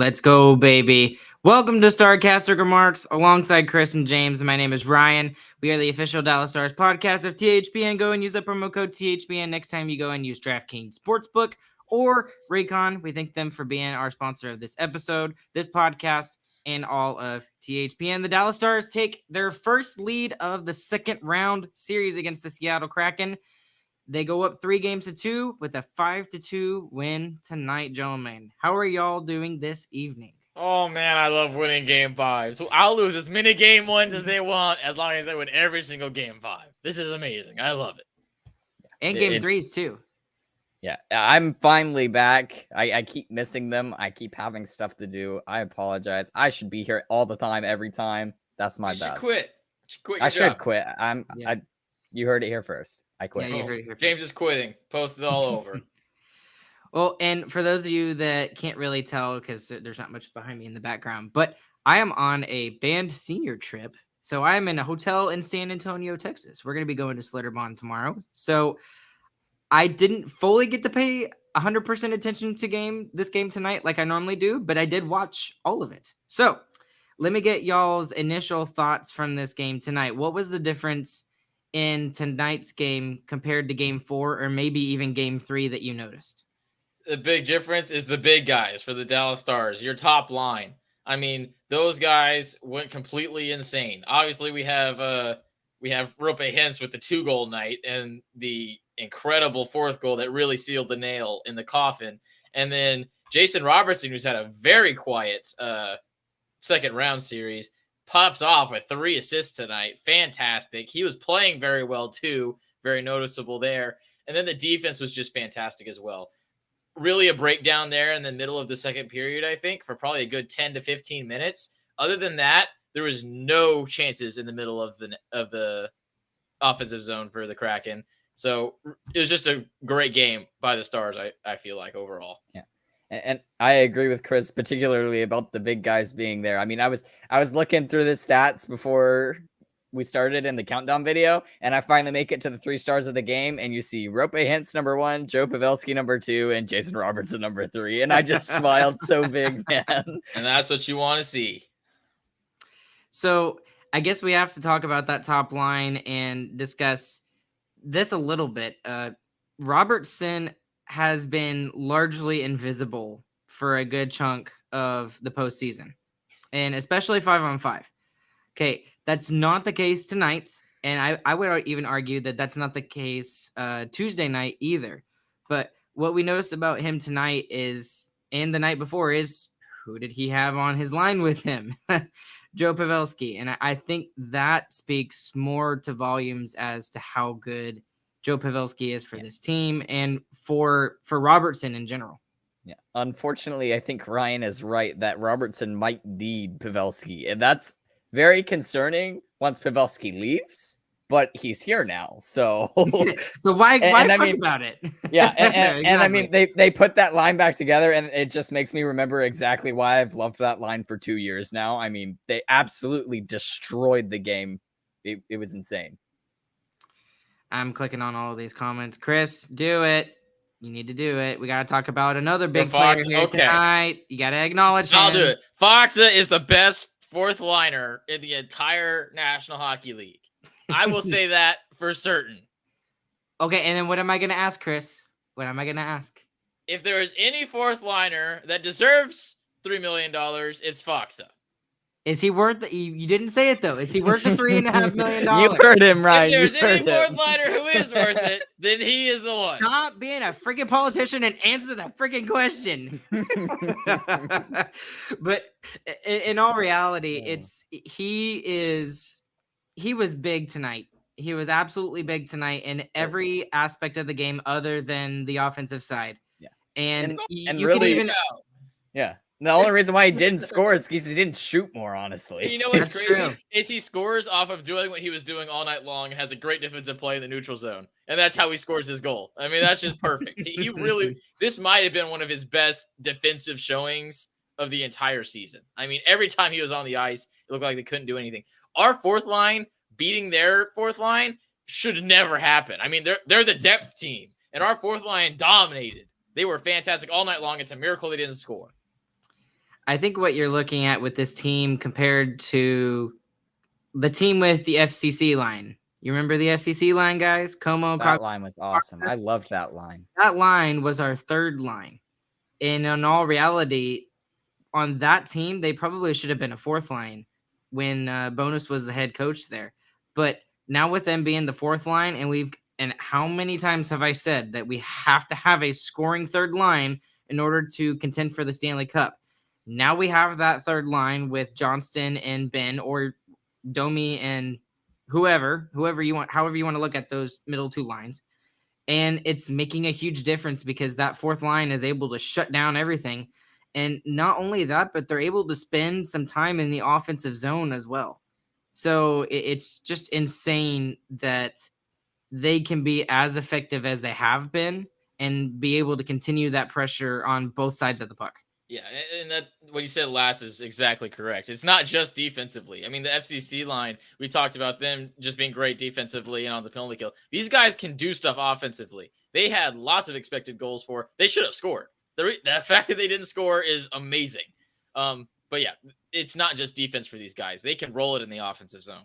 Let's go, baby. Welcome to Starcaster Remarks alongside Chris and James. My name is Ryan. We are the official Dallas Stars podcast of THPN. Go and use the promo code THPN next time you go and use DraftKings Sportsbook or Raycon. We thank them for being our sponsor of this episode, this podcast, and all of THPN. The Dallas Stars take their first lead of the second round series against the Seattle Kraken. They go up 3-2 with a 5-2 win tonight, gentlemen. How are y'all doing this evening? Oh, man, I love winning Game 5. So I'll lose as many Game 1s as they want as long as they win every single Game 5. This is amazing. I love it. And Game 3s, too. Yeah, I'm finally back. I keep missing them. I keep having stuff to do. I apologize. I should be here all the time, every time. That's my bad. You should quit. I should quit. You heard it here first. I quit. Yeah, you heard it here first. James is quitting. Post it all over. Well, and for those of you that can't really tell because there's not much behind me in the background, but I am on a band senior trip. So I am in a hotel in San Antonio, Texas. We're going to be going to Slitterbond tomorrow. So I didn't fully get to pay 100% attention to this game tonight like I normally do, but I did watch all of it. So let me get y'all's initial thoughts from this game tonight. What was the difference in tonight's game compared to Game 4 or maybe even Game 3 that you noticed? The big difference is the big guys for the Dallas Stars, your top line. I mean, those guys went completely insane. Obviously, we have Rope Hintz with the 2-goal night and the incredible 4th goal that really sealed the nail in the coffin. And then Jason Robertson, who's had a very quiet second round series, pops off with 3 assists tonight. Fantastic. He was playing very well, too. Very noticeable there. And then the defense was just fantastic as well. Really a breakdown there in the middle of the second period, I think, for probably a good 10 to 15 minutes. Other than that, there was no chances in the middle of the offensive zone for the Kraken. So it was just a great game by the Stars, I feel like, overall. Yeah. And I agree with Chris, particularly about the big guys being there. I mean, I was looking through the stats before we started in the countdown video, and I finally make it to the 3 stars of the game, and you see Rope Hintz number 1, Joe Pavelski number 2, and Jason Robertson number 3, and I just smiled so big, man. And that's what you want to see. So I guess we have to talk about that top line and discuss this a little bit. Robertson has been largely invisible for a good chunk of the postseason, and especially 5-on-5. Okay, that's not the case tonight, and I would even argue that that's not the case Tuesday night either. But what we noticed about him tonight is, and the night before, is who did he have on his line with him? Joe Pavelski. And I think that speaks more to volumes as to how good Joe Pavelski is for this team and for Robertson in general. Yeah. Unfortunately, I think Ryan is right that Robertson might need Pavelski, and that's very concerning once Pavelski leaves, but he's here now. So why fuss about it? Yeah. And, exactly. And I mean, they put that line back together, and it just makes me remember exactly why I've loved that line for 2 years now. I mean, they absolutely destroyed the game. It was insane. I'm clicking on all of these comments. Chris, do it. You need to do it. We got to talk about another big player here tonight. You got to acknowledge him. I'll do it. Foxa is the best 4th liner in the entire National Hockey League. I will say that for certain. Okay, and then what am I going to ask, Chris? What am I going to ask? If there is any 4th liner that deserves $3 million, it's Foxa. Is he worth it? You didn't say it, though. Is he worth the $3.5 million? You heard him, Ryan. If there's any 4th liner who is worth it, then he is the one. Stop being a freaking politician and answer that freaking question. But in all reality, he was big tonight. He was absolutely big tonight in every aspect of the game other than the offensive side. Yeah. And you really, can even... Yeah. The only reason why he didn't score is because he didn't shoot more, honestly. You know what's crazy? Is he scores off of doing what he was doing all night long and has a great defensive play in the neutral zone. And that's how he scores his goal. I mean, that's just perfect. He really, this might have been one of his best defensive showings of the entire season. I mean, every time he was on the ice, it looked like they couldn't do anything. Our 4th line beating their 4th line should never happen. I mean, they're the depth team, and our 4th line dominated. They were fantastic all night long. It's a miracle they didn't score. I think what you're looking at with this team compared to the team with the FCC line. You remember the FCC line, guys? Como, That line was awesome. I loved that line. that line was our third line. And in all reality, on that team, they probably should have been a fourth line when Bonus was the head coach there. But now with them being the fourth line, and how many times have I said that we have to have a scoring third line in order to contend for the Stanley Cup? Now we have that third line with Johnston and Ben, or Domi and whoever you want, however you want to look at those middle two lines. And it's making a huge difference because that fourth line is able to shut down everything. And not only that, but they're able to spend some time in the offensive zone as well. So it's just insane that they can be as effective as they have been and be able to continue that pressure on both sides of the puck. Yeah, and that what you said last is exactly correct. It's not just defensively. I mean, the FCC line, we talked about them just being great defensively and on the penalty kill. These guys can do stuff offensively. They had lots of expected goals for. They should have scored. The fact that they didn't score is amazing. But yeah, it's not just defense for these guys. They can roll it in the offensive zone.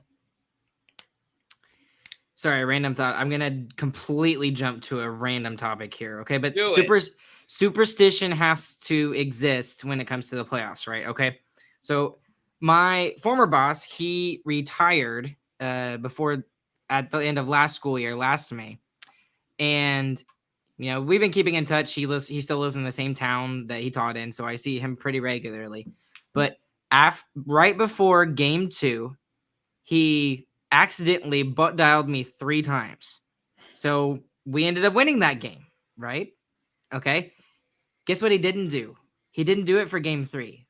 Sorry, random thought. I'm gonna completely jump to a random topic here, okay? But superstition has to exist when it comes to the playoffs, right? Okay. So my former boss, he retired before at the end of last school year, last May. And we've been keeping in touch. He still lives in the same town that he taught in, so I see him pretty regularly. But right before game 2, he accidentally butt dialed me 3 times. So we ended up winning that game, right? Okay. Guess what he didn't do? He didn't do it for game 3.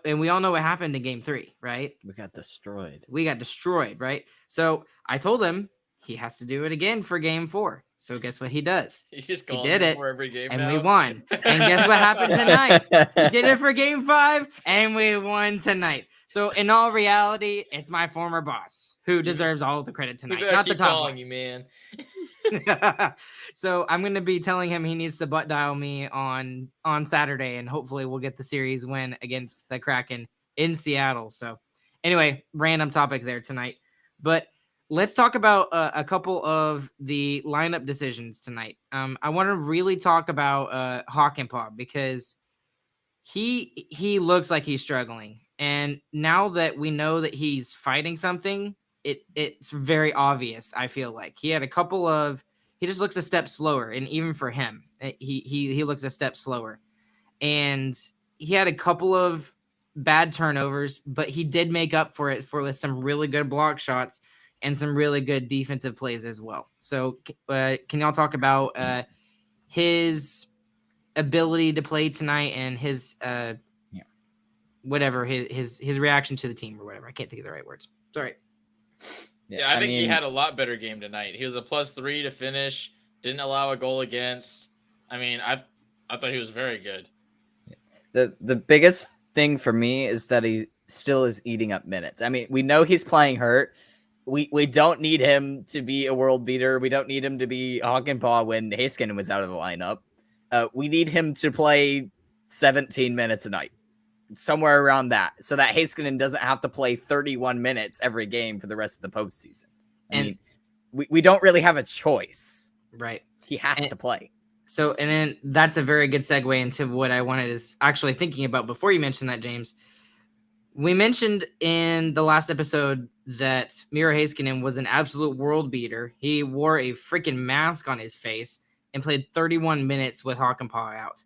And we all know what happened in game 3, right? We got destroyed. Right? So I told him he has to do it again for game 4. So guess what he does? He just did it for every game and now. we won. And guess what happened tonight? He did it for game 5 and we won tonight. So in all reality, it's my former boss who deserves all of the credit tonight, not the top one. You, man. So I'm going to be telling him he needs to butt dial me on Saturday, and hopefully we'll get the series win against the Kraken in Seattle. So anyway, random topic there tonight. But let's talk about a couple of the lineup decisions tonight. I want to really talk about Hakanpää because he looks like he's struggling. And now that we know that he's fighting something, it's very obvious. I feel like he just looks a step slower, and even for him, he looks a step slower. And he had a couple of bad turnovers, but he did make up for it with some really good block shots and some really good defensive plays as well. So can y'all talk about his ability to play tonight and his whatever his reaction to the team or whatever? I can't think of the right words. Sorry. Yeah, I think he had a lot better game tonight. He was a +3 to finish, didn't allow a goal against. I mean, I thought he was very good. The biggest thing for me is that he still is eating up minutes. I mean, we know he's playing hurt. We don't need him to be a world beater. We don't need him to be Hakanpää when Heiskanen was out of the lineup. We need him to play 17 minutes a night, somewhere around that, so that Heiskanen doesn't have to play 31 minutes every game for the rest of the postseason. I mean, we don't really have a choice. Right. He has to play. So, and then that's a very good segue into what I wanted is actually thinking about before you mentioned that, James. We mentioned in the last episode that Miro Heiskanen was an absolute world beater. He wore a freaking mask on his face and played 31 minutes with Hakanpää out.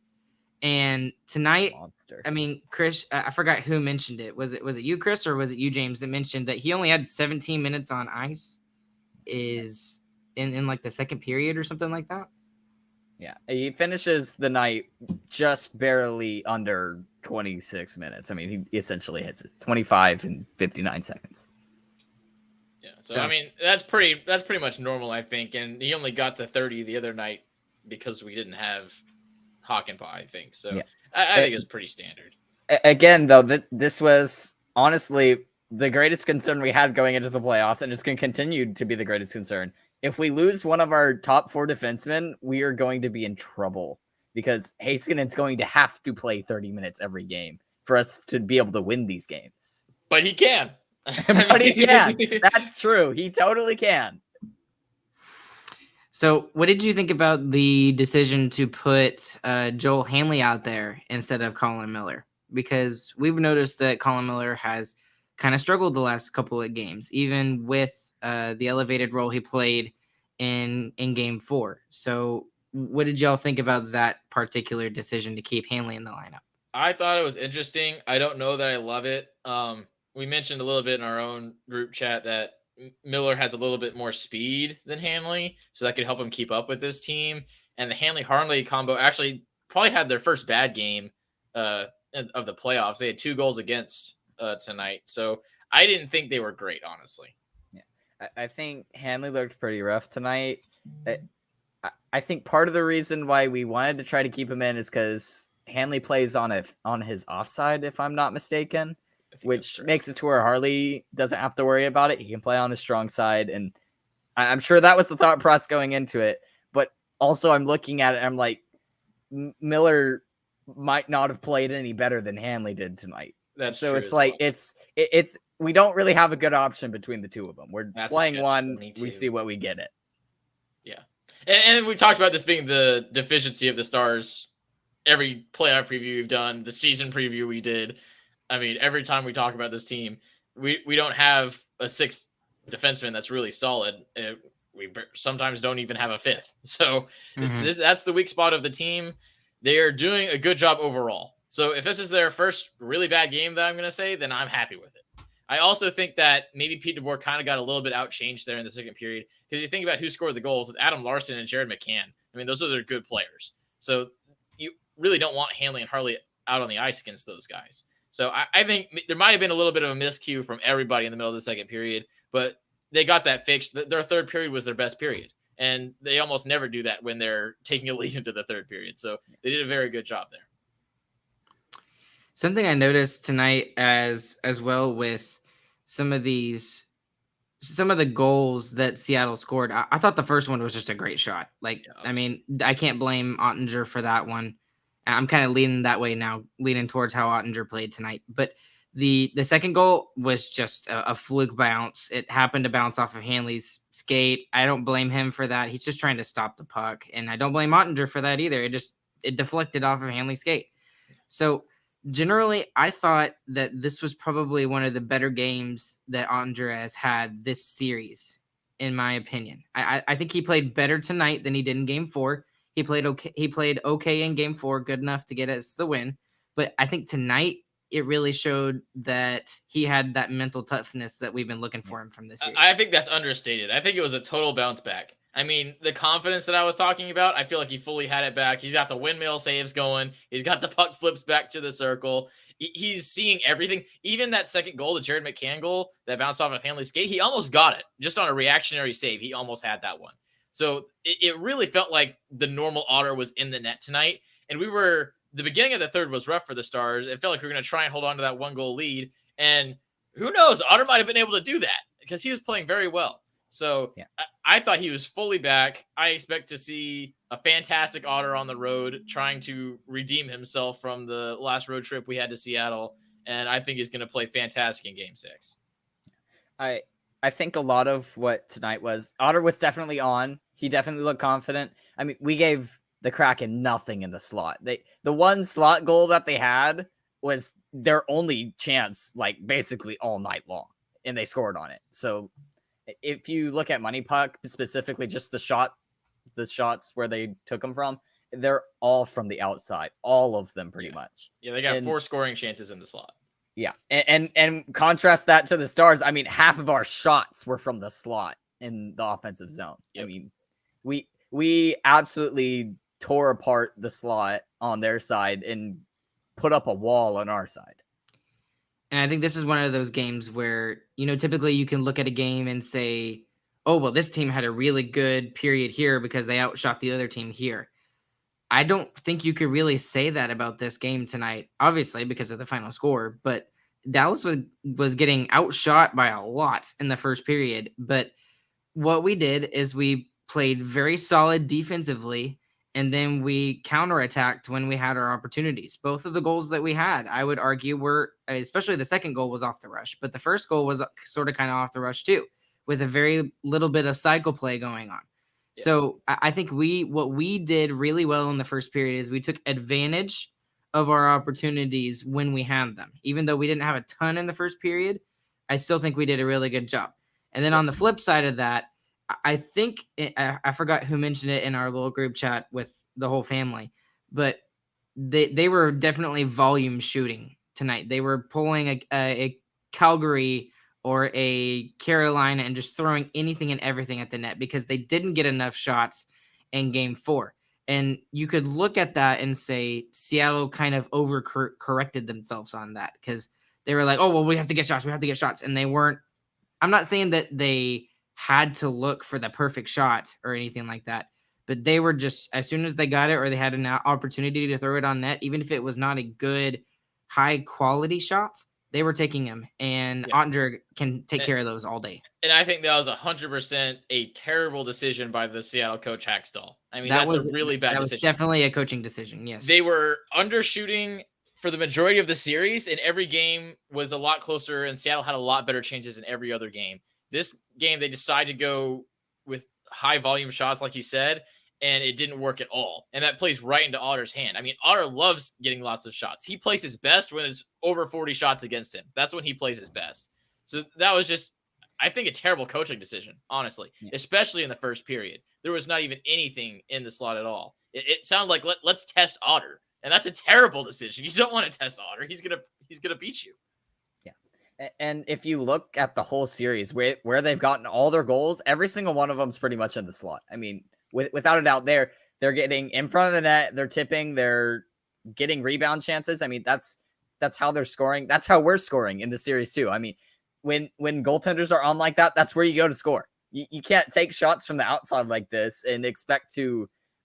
And tonight, Monster. I mean, Chris, I forgot who mentioned it. Was it you, Chris, or was it you, James, that mentioned that he only had 17 minutes on ice is in like the second period or something like that? Yeah, he finishes the night just barely under 26 minutes. I mean, he essentially hits it 25 and 59 seconds. Yeah, so I mean, that's pretty much normal, I think. And he only got to 30 the other night because we didn't have Hakanpää, I think. So yeah. I think it was pretty standard. Again, though, this was honestly the greatest concern we had going into the playoffs, and it's going to continue to be the greatest concern. If we lose one of our top 4 defensemen, we are going to be in trouble because Heiskanen's going to have to play 30 minutes every game for us to be able to win these games. But he can. But he can. That's true. He totally can. So, what did you think about the decision to put Joel Hanley out there instead of Colin Miller? Because we've noticed that Colin Miller has kind of struggled the last couple of games, even with the elevated role he played in Game 4. So, what did y'all think about that particular decision to keep Hanley in the lineup? I thought it was interesting. I don't know that I love it. We mentioned a little bit in our own group chat that Miller has a little bit more speed than Hanley, so that could help him keep up with this team. And the Hanley-Harley combo actually probably had their first bad game of the playoffs. They had 2 goals against tonight, so I didn't think they were great, honestly. Yeah, I think Hanley looked pretty rough tonight. I think part of the reason why we wanted to try to keep him in is because Hanley plays on his offside, if I'm not mistaken, which makes it to where Harley doesn't have to worry about it. He can play on his strong side, and I'm sure that was the thought process going into it. But also, I'm looking at it, and I'm like, Miller might not have played any better than Hanley did tonight. That's so true it's like well. it's we don't really have a good option between the two of them. We're That's playing one, 22. we see what we get it. Yeah, and we talked about this being the deficiency of the Stars. Every playoff preview we've done, the season preview we did. I mean, every time we talk about this team, we don't have a 6th defenseman that's really solid. We sometimes don't even have a 5th. So that's the weak spot of the team. They are doing a good job overall. So if this is their first really bad game that I'm going to say, then I'm happy with it. I also think that maybe Pete DeBoer kind of got a little bit outchanged there in the second period, because you think about who scored the goals. It's Adam Larson and Jared McCann. I mean, those are their good players. So you really don't want Hanley and Harley out on the ice against those guys. So I think there might have been a little bit of a miscue from everybody in the middle of the second period, but they got that fixed. Their third period was their best period, and they almost never do that when they're taking a lead into the third period. So they did a very good job there. Something I noticed tonight as well with some of the goals that Seattle scored, I thought the first one was just a great shot. Like, I mean, I can't blame Ottinger for that one. I'm kind of leaning that way now, leaning towards how Ottinger played tonight. But the second goal was just a fluke bounce. It happened to bounce off of Hanley's skate. I don't blame him for that. He's just trying to stop the puck. And I don't blame Ottinger for that either. It deflected off of Hanley's skate. So generally, I thought that this was probably one of the better games that Ottinger has had this series, in my opinion. I think he played better tonight than he did in Game 4. He played okay in Game 4, good enough to get us the win. But I think tonight it really showed that he had that mental toughness that we've been looking for him from this series. I think that's understated. I think it was a total bounce back. I mean, the confidence that I was talking about, I feel like he fully had it back. He's got the windmill saves going. He's got the puck flips back to the circle. He's seeing everything. Even that second goal, the Jared McCann goal that bounced off of Hanley's skate, he almost got it. Just on a reactionary save, he almost had that one. So it really felt like the normal Otter was in the net tonight. And the beginning of the third was rough for the Stars. It felt like we were going to try and hold on to that 1-goal lead. And who knows, Otter might have been able to do that because he was playing very well. So yeah. I thought he was fully back. I expect to see a fantastic Otter on the road trying to redeem himself from the last road trip we had to Seattle. And I think he's going to play fantastic in Game 6. I think a lot of what tonight was, Otter was definitely on. He definitely looked confident. I mean, we gave the Kraken nothing in the slot. The one slot goal that they had was their only chance, like basically all night long, and they scored on it. So if you look at Money Puck, specifically just the shots where they took them from, they're all from the outside, all of them pretty much. Yeah, they got 4 scoring chances in the slot. Yeah, and contrast that to the Stars. I mean, half of our shots were from the slot in the offensive zone. Yep. I mean, we absolutely tore apart the slot on their side and put up a wall on our side. And I think this is one of those games where, typically you can look at a game and say, oh, well, this team had a really good period here because they outshot the other team here. I don't think you could really say that about this game tonight, obviously because of the final score, but Dallas was getting outshot by a lot in the first period. But what we did is we played very solid defensively, and then we counterattacked when we had our opportunities. Both of the goals that we had, I would argue, were, especially the second goal was off the rush, but the first goal was sort of kind of off the rush too, with a very little bit of cycle play going on. Yeah. So I think what we did really well in the first period is we took advantage of our opportunities when we had them. Even though we didn't have a ton in the first period, I still think we did a really good job. And then on the flip side of that, I think I forgot who mentioned it in our little group chat with the whole family, but they were definitely volume shooting tonight. They were pulling a Calgary or a Carolina and just throwing anything and everything at the net because they didn't get enough shots in game 4. And you could look at that and say Seattle kind of corrected themselves on that because they were like, oh, well, we have to get shots. We have to get shots. And they weren't. I'm not saying that they had to look for the perfect shot or anything like that, but they were just, as soon as they got it or they had an opportunity to throw it on net, even if it was not a good, high quality shot, they were taking them. And Ottinger can take care of those all day. And I think that was 100% a terrible decision by the Seattle coach Hackstall. I mean, that's a really bad decision. That was definitely a coaching decision. Yes, they were undershooting for the majority of the series, and every game was a lot closer, and Seattle had a lot better chances in every other game. This game, they decided to go with high volume shots, like you said, and it didn't work at all. And that plays right into Otter's hand. I mean, Otter loves getting lots of shots. He plays his best when it's over 40 shots against him. That's when he plays his best. So that was just, I think, a terrible coaching decision, honestly, especially in the first period. There was not even anything in the slot at all. It sounded like let's test Otter, and that's a terrible decision. You don't want to test Otter. He's gonna beat you. And if you look at the whole series, where they've gotten all their goals, every single one of them is pretty much in the slot. I mean, without a doubt, they're getting in front of the net, they're tipping, they're getting rebound chances. I mean, that's how they're scoring. That's how we're scoring in the series too. I mean, when goaltenders are on like that, that's where you go to score. You can't take shots from the outside like this and expect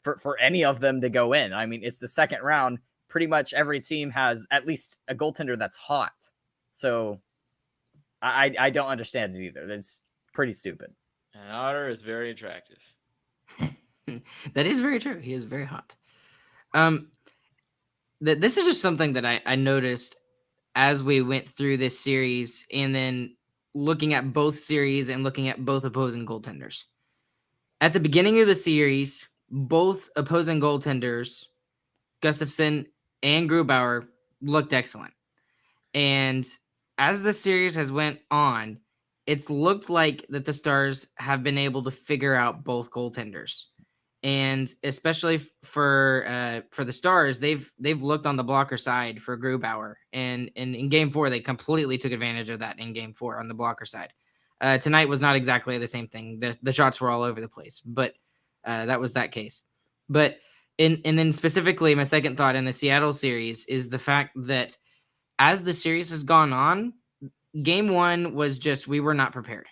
for any of them to go in. I mean, it's the second round. Pretty much every team has at least a goaltender that's hot. So I don't understand it either. That's pretty stupid. And Otter is very attractive. That is very true. He is very hot. This is just something that I noticed as we went through this series, and then looking at both series and looking at both opposing goaltenders. At the beginning of the series, both opposing goaltenders, Gustafsson and Grubauer, looked excellent. And as the series has went on, it's looked like that the Stars have been able to figure out both goaltenders. And especially for the Stars, they've looked on the blocker side for Grubauer, and in Game 4 they completely took advantage of that. In Game 4 on the blocker side, tonight was not exactly the same thing. The shots were all over the place, but that was that case. But and then specifically, my second thought in the Seattle series is the fact that as the series has gone on, Game 1 was just, we were not prepared.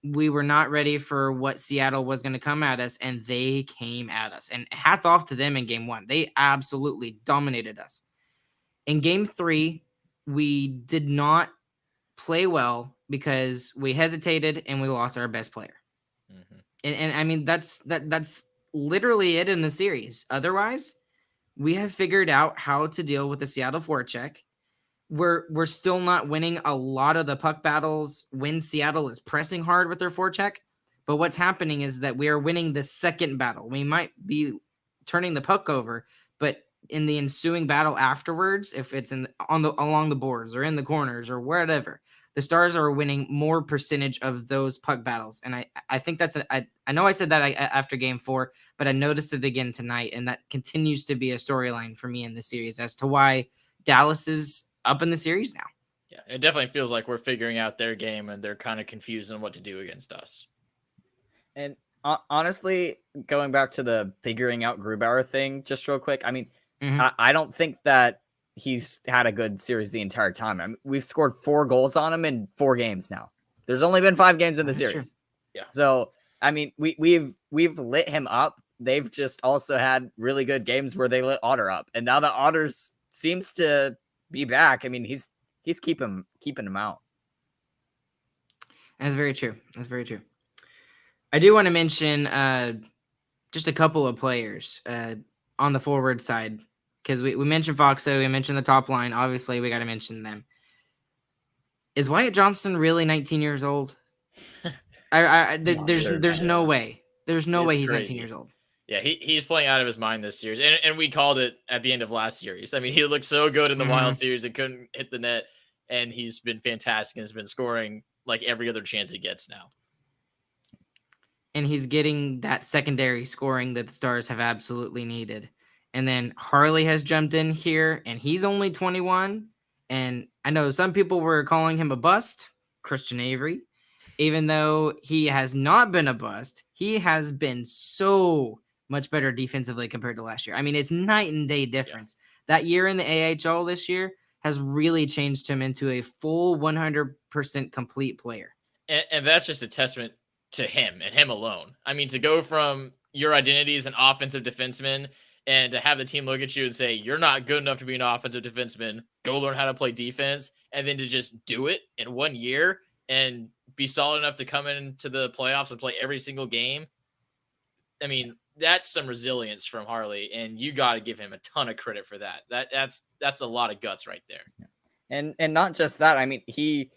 We were not ready for what Seattle was going to come at us, and they came at us. And hats off to them in Game 1. They absolutely dominated us. In Game 3, we did not play well because we hesitated and we lost our best player. Mm-hmm. And I mean, that's literally it in the series. Otherwise, we have figured out how to deal with the Seattle forecheck. We're still not winning a lot of the puck battles when Seattle is pressing hard with their forecheck. But what's happening is that we are winning the second battle. We might be turning the puck over, but in the ensuing battle afterwards, if it's along the boards or in the corners or wherever, the Stars are winning more percentage of those puck battles. And I think that's I know I said that after Game 4, but I noticed it again tonight, and that continues to be a storyline for me in the series as to why Dallas is up in the series now. Yeah, it definitely feels like we're figuring out their game, and they're kind of confused on what to do against us. And honestly, going back to the figuring out Grubauer thing, just real quick, I mean, I don't think that he's had a good series the entire time. I mean, we've scored 4 goals on him in 4 games now. There's only been 5 games in the series. True. Yeah. So, I mean, we've lit him up. They've just also had really good games where they lit Otter up. And now that Otters seems to be back, I mean, he's keeping him out. That's very true. That's very true. I do want to mention just a couple of players. on the forward side, because we mentioned Foxo, we mentioned the top line. Obviously, we got to mention them. Is Wyatt Johnston really 19 years old? There's no way. There's no way he's 19 years old. Yeah, he's playing out of his mind this series, and we called it at the end of last series. I mean, he looked so good in the Wild series and couldn't hit the net, and he's been fantastic and has been scoring like every other chance he gets now. And he's getting that secondary scoring that the Stars have absolutely needed. And then Harley has jumped in here, and he's only 21. And I know some people were calling him a bust, Christian Avery. Even though he has not been a bust, he has been so much better defensively compared to last year. I mean, it's night and day difference. Yeah. That year in the AHL this year has really changed him into a full 100% complete player. And that's just a testament to him and him alone. I mean, to go from your identity as an offensive defenseman and to have the team look at you and say, you're not good enough to be an offensive defenseman, go learn how to play defense, and then to just do it in 1 year and be solid enough to come into the playoffs and play every single game. I mean, that's some resilience from Harley, and you got to give him a ton of credit for that. That's a lot of guts right there. And not just that. I mean, he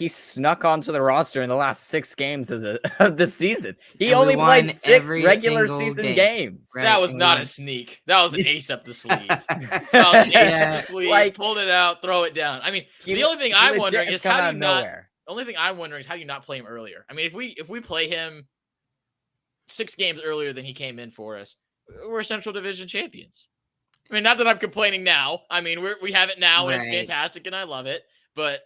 snuck onto the roster in the last 6 games of the season. He only played 6 regular season games. Right? That was not a sneak. That was an ace up the sleeve. That was an ace up the sleeve. Like, pulled it out, throw it down. I mean, the only thing I'm wondering is how do you not. The only thing I'm wondering is how do you not play him earlier? I mean, if we play him 6 games earlier than he came in for us, we're Central Division champions. I mean, not that I'm complaining now. I mean, we have it now, and it's fantastic, and I love it. But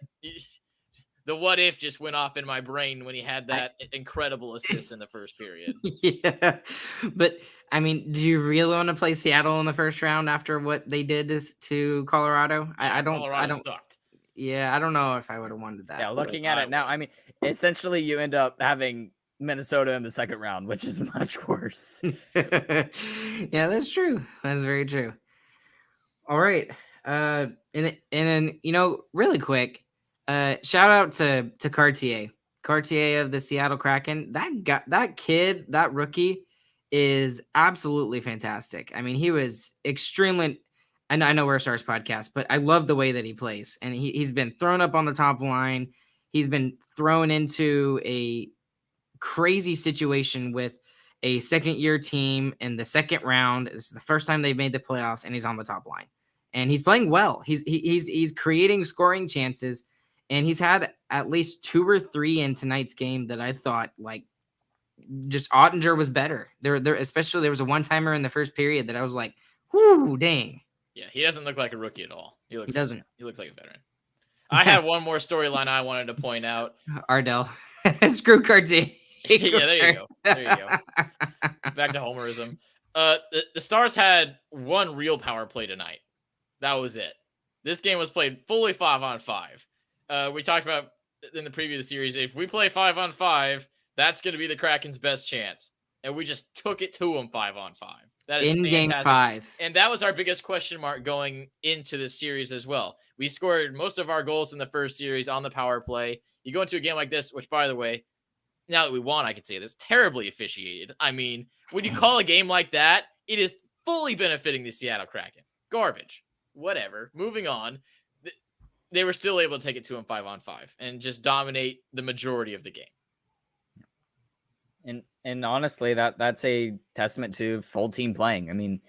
the what if just went off in my brain when he had that incredible assist in the first period. Yeah, but I mean, do you really want to play Seattle in the first round after what they did to Colorado? I don't. Sucked. Yeah, I don't know if I would have wanted that. Yeah, looking at it now, I mean, essentially you end up having Minnesota in the second round, which is much worse. Yeah, that's true. That's very true. All right. And then, really quick, shout out to Cartier of the Seattle Kraken. That rookie is absolutely fantastic. I mean, he was extremely, I know we're a Stars podcast, but I love the way that he plays. And he's been thrown up on the top line. He's been thrown into a crazy situation with a second-year team in the second round. This is the first time they've made the playoffs, and he's on the top line. And he's playing well. He's creating scoring chances, and he's had at least 2 or 3 in tonight's game that I thought, like, just Ottinger was better. Especially there was a one-timer in the first period that I was like, whoo, dang. Yeah, he doesn't look like a rookie at all. He doesn't. He looks like a veteran. I had one more storyline I wanted to point out. Ardell. Screw Cartier. Yeah, there you go. Back to homerism. The Stars had 1 real power play tonight. That was it. This game was played fully 5-on-5. We talked about in the preview of the series, if we play 5-on-5, that's going to be the Kraken's best chance. And we just took it to them 5-on-5. That is fantastic. Game 5. And that was our biggest question mark going into this series as well. We scored most of our goals in the first series on the power play. You go into a game like this, which, by the way, now that we won, I can say this, terribly officiated. I mean, when you call a game like that, it is fully benefiting the Seattle Kraken. Garbage. Whatever. Moving on. They were still able to take it to them 5-on-5 and just dominate the majority of the game. And honestly, that's a testament to full team playing. I mean,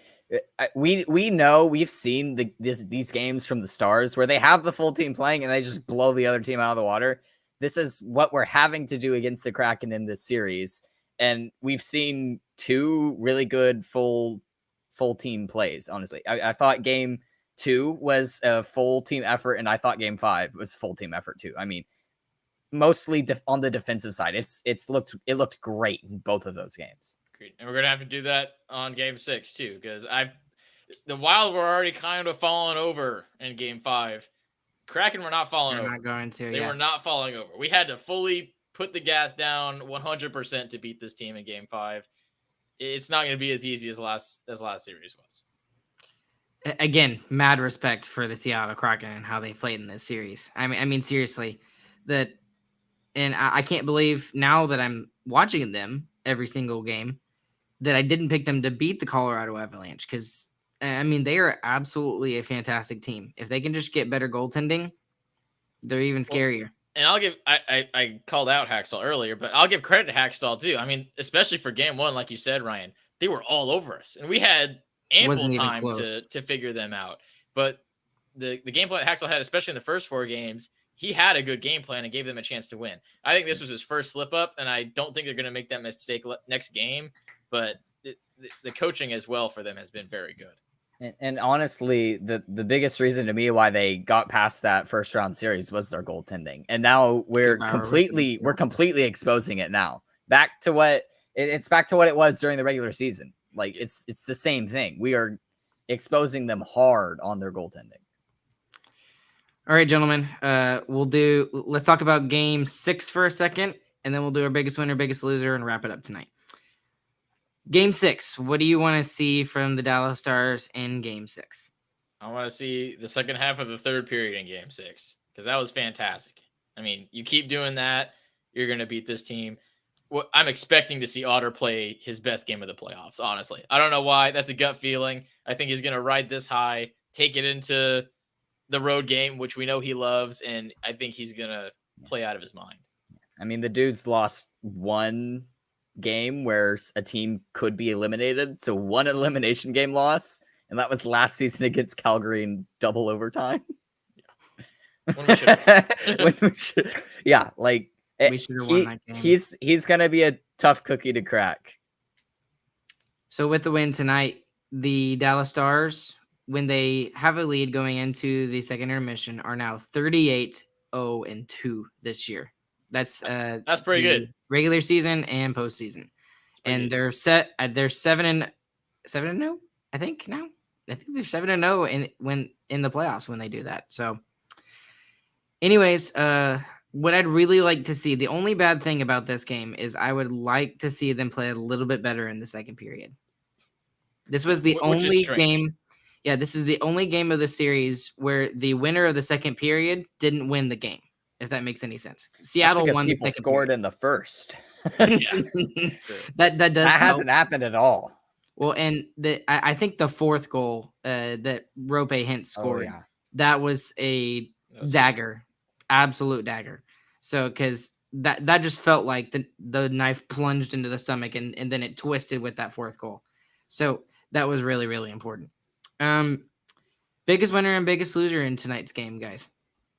we know we've seen these games from the Stars where they have the full team playing and they just blow the other team out of the water. This is what we're having to do against the Kraken in this series, and we've seen 2 really good full team plays. Honestly, I thought Game 2 was a full team effort, and I thought Game 5 was full team effort too. I mean, mostly on the defensive side. It looked great in both of those games. Agreed. And we're gonna have to do that on Game 6 too, because the Wild were already kind of falling over in Game 5. Kraken were not falling over. Not going to. They were not falling over. We had to fully put the gas down 100% to beat this team in Game 5. It's not going to be as easy as last series was. Again, mad respect for the Seattle Kraken and how they played in this series. I mean, seriously, and I can't believe now that I'm watching them every single game that I didn't pick them to beat the Colorado Avalanche, because I mean, they are absolutely a fantastic team. If they can just get better goaltending, they're even Well, scarier. and I'll give I called out Hackstall earlier, but I'll give credit to Hackstall too. I mean, especially for game one, like you said, Ryan, they were all over us, and we had ample Wasn't even time close. to figure them out. But the game plan Hackstall had, especially in the first 4 games, he had a good game plan and gave them a chance to win. I think this was his first slip up, and I don't think they're going to make that mistake next game. But the coaching as well for them has been very good. And honestly, the biggest reason to me why they got past that first round series was their goaltending, and now we're completely exposing it now. Back to what it's back to what it was during the regular season. Like it's the same thing. We are exposing them hard on their goaltending. All right, gentlemen. Let's talk about game 6 for a second, and then we'll do our biggest winner, biggest loser, and wrap it up tonight. Game 6. What do you want to see from the Dallas Stars in game 6? I want to see the second half of the third period in game 6, because that was fantastic. I mean, you keep doing that, you're going to beat this team. Well, I'm expecting to see Otter play his best game of the playoffs, honestly. I don't know why. That's a gut feeling. I think he's going to ride this high, take it into the road game, which we know he loves, and I think he's going to play out of his mind. I mean, the dude's lost one game where a team could be eliminated, so one elimination game loss, and that was last season against Calgary in double overtime. Yeah, like we should have won that game. He's gonna be a tough cookie to crack. So with the win tonight, the Dallas Stars, when they have a lead going into the second intermission, are now 38-0-2 this year. That's pretty good. Regular season and postseason, and they're set. They're 7-0. I think now. I think they're 7-0 in the playoffs when they do that. So, anyways, what I'd really like to see. The only bad thing about this game is I would like to see them play a little bit better in the second period. This was the only game. Yeah, this is the only game of the series where the winner of the second period didn't win the game. If that makes any sense. Seattle won the second scored period. In the first. that hasn't happened at all. Well, and I think the fourth goal that Rope Hintz scored, that was a dagger, absolute dagger. So because that just felt like the knife plunged into the stomach and then it twisted with that fourth goal. So that was really, really important. Biggest winner and biggest loser in tonight's game, guys.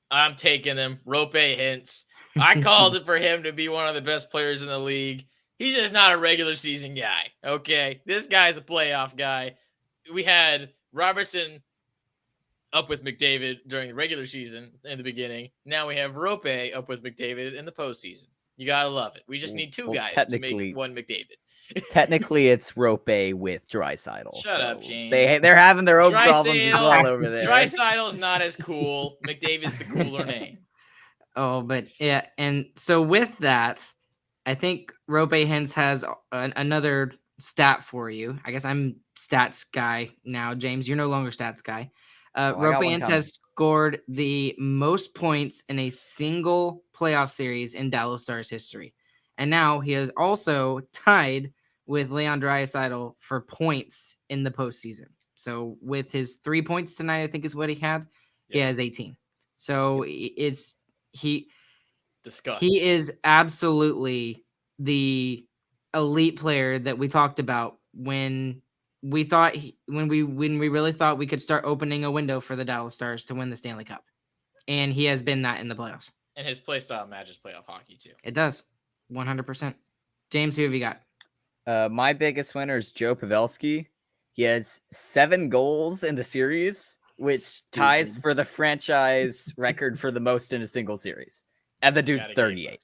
I'm taking him. Rope Hintz. I called it for him to be one of the best players in the league. He's just not a regular season guy. Okay. This guy's a playoff guy. We had Robertson up with McDavid during the regular season in the beginning. Now we have Rope up with McDavid in the postseason. You got to love it. We just need two guys to make one McDavid. Technically, it's Rope with Draisaitl. Shut up, James. They're having their own problems as well over there. Draisaitl's not as cool. McDavid's the cooler name. Oh, but yeah, and so with that, I think Rope Hintz has another stat for you. I guess I'm stats guy now, James. You're no longer stats guy. Rope Hintz has scored the most points in a single playoff series in Dallas Stars history. And now he is also tied with Leon Draisaitl for points in the postseason. So with his 3 points tonight, I think is what he had. Yep. He has 18. So he is absolutely the elite player that we talked about when we really thought we could start opening a window for the Dallas Stars to win the Stanley Cup. And he has been that in the playoffs. And his play style matches playoff hockey too. It does. 100%. James, who have you got? My biggest winner is Joe Pavelski. He has 7 goals in the series, which ties for the franchise record for the most in a single series. And the dude's 38.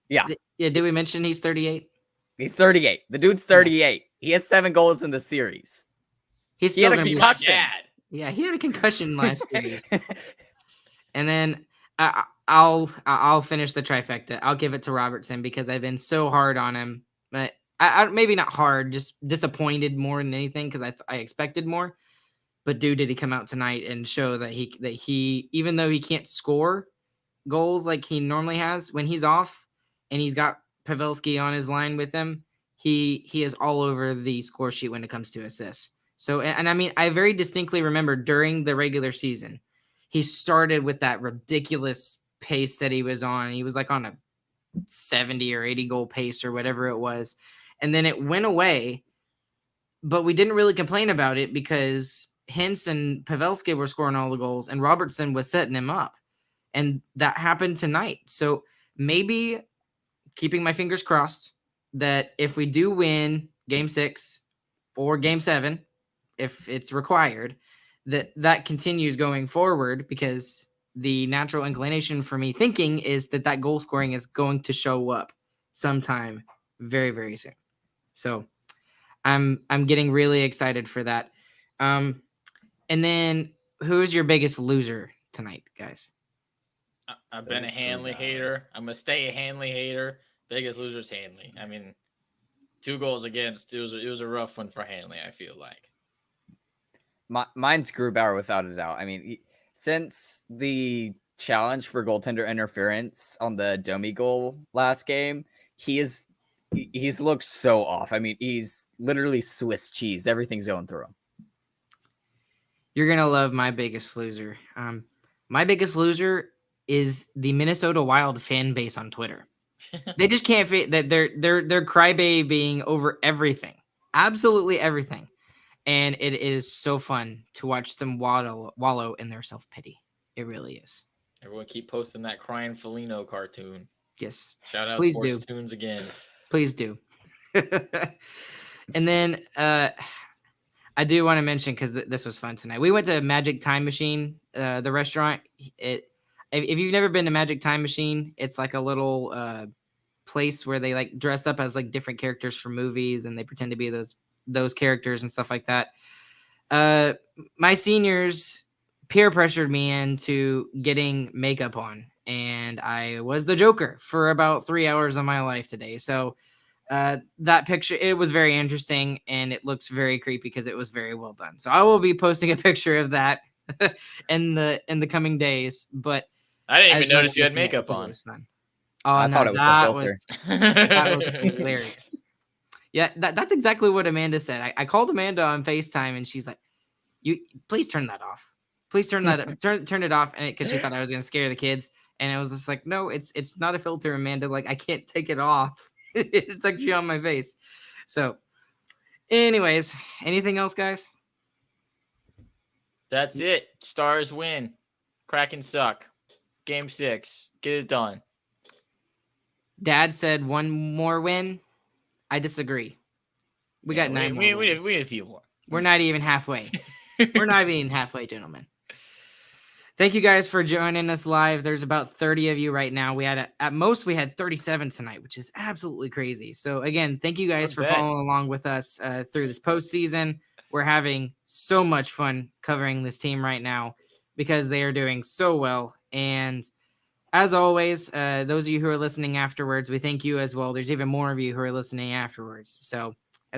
Yeah. Did we mention he's 38? He's 38. The dude's 38. He has 7 goals in the series. He had a concussion. Yeah, he had a concussion last series. And then I'll finish the trifecta. I'll give it to Robertson because I've been so hard on him. But I maybe not hard, just disappointed more than anything because I expected more. But dude, did he come out tonight and show that he even though he can't score goals like he normally has when he's off and he's got Pavelski on his line with him, he is all over the score sheet when it comes to assists. So, and I mean, I very distinctly remember during the regular season, he started with that ridiculous pace that he was on. He was like on a 70 or 80 goal pace or whatever it was. And then it went away, but we didn't really complain about it because Hintz and Pavelski were scoring all the goals and Robertson was setting him up. And that happened tonight. So maybe, keeping my fingers crossed, that if we do win game 6 or game 7, if it's required, that continues going forward, because the natural inclination for me thinking is that goal scoring is going to show up sometime very, very soon. So I'm getting really excited for that. And then who's your biggest loser tonight, guys? I've been a Hanley hater. I'm gonna stay a Hanley hater. Biggest loser's Hanley. I mean, 2 goals against. It was a rough one for Hanley, I feel like. Mine's Grubauer without a doubt. I mean, since the challenge for goaltender interference on the Domi goal last game, he's looked so off. I mean, he's literally Swiss cheese. Everything's going through him. You're gonna love my biggest loser. My biggest loser is the Minnesota Wild fan base on Twitter. They just can't fit that they're crybabying over everything, absolutely everything, and it is so fun to watch them wallow in their self-pity. It really is. Everyone keep posting that crying Felino cartoon. Yes, Shout out please Sports do. Tunes again. Please do. And then I do want to mention, because this was fun tonight. We went to Magic Time Machine, the restaurant. If you've never been to Magic Time Machine, it's like a little place where they like dress up as like different characters from movies, and they pretend to be those characters and stuff like that. My seniors peer pressured me into getting makeup on, and I was the Joker for about 3 hours of my life today. So that picture, it was very interesting, and it looks very creepy because it was very well done. So I will be posting a picture of that in the coming days. But I didn't even notice you had makeup on. It was fun. Oh, I thought it was a filter. That was hilarious. Yeah, that's exactly what Amanda said. I called Amanda on FaceTime, and she's like, "You please turn that off. Please turn that turn it off," and because she thought I was gonna scare the kids. And I was just like, "No, it's not a filter, Amanda. Like, I can't take it off. It's actually on my face." So, anyways, anything else, guys? That's it. Stars win. Kraken suck. Game 6. Get it done. Dad said one more win. I disagree. We got 9 more wins. We need a few more. We're not even halfway. We're not even halfway, gentlemen. Thank you guys for joining us live. There's about 30 of you right now. We had at most we had 37 tonight, which is absolutely crazy. So again, thank you guys for following along with us through this postseason. We're having so much fun covering this team right now because they are doing so well. And as always, those of you who are listening afterwards, we thank you as well. There's even more of you who are listening afterwards. So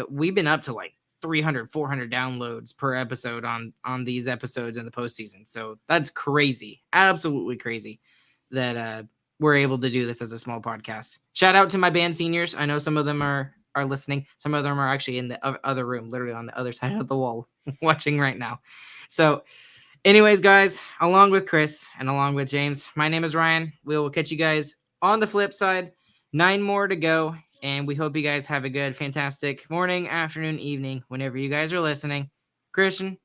we've been up to like 300, 400 downloads per episode on these episodes in the postseason. So that's crazy. Absolutely crazy that we're able to do this as a small podcast. Shout out to my band seniors. I know some of them are listening. Some of them are actually in the other room, literally on the other side of the wall watching right now. So anyways, guys, along with Chris and along with James, my name is Ryan. We will catch you guys on the flip side. 9 more to go. And we hope you guys have a good, fantastic morning, afternoon, evening, whenever you guys are listening. Christian,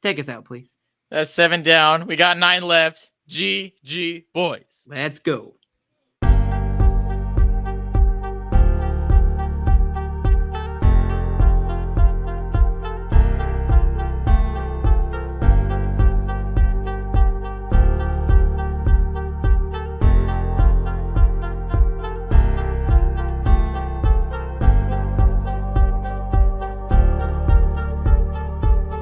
take us out, please. That's 7 down. We got 9 left. GG, boys. Let's go.